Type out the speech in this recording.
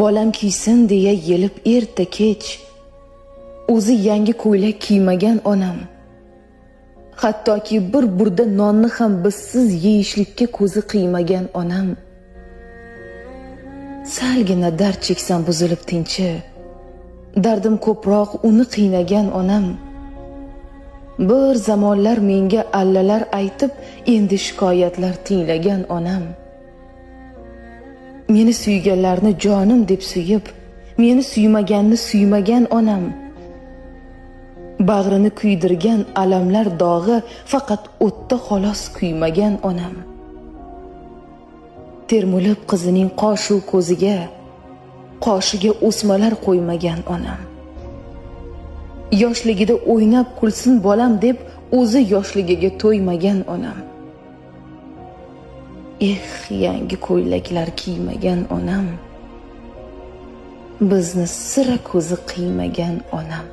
bolam kiysin deya yelib erta kech, o'zi yangi ko'ylak kiymagan onam, hattoki bir burda nonni ham bizsiz yeyishlikka ko'zi qiymagan onam, salgina dard cheksam buzilib tinchi, dardim ko'proq uni qiynagan onam, bir zamonlar menga allalar aytib, endi shikoyatlar tinglagan onam, meni suyganlarni jonim deb suyib, meni suymaganni suymagan onam, bag'rini kuydirgan alamlar dog'i faqat o'tda xolos kuymagan onam, termulib qizining qoshu ko'ziga, qoshiga o'smalar qo'ymagan onam, yoshligida o'ynab kulsin bolam deb o'zi yoshligiga to'ymagan onam, yangi ko'ylaklar kiymagan onam, bizni sira ko'zi qiymagan onam.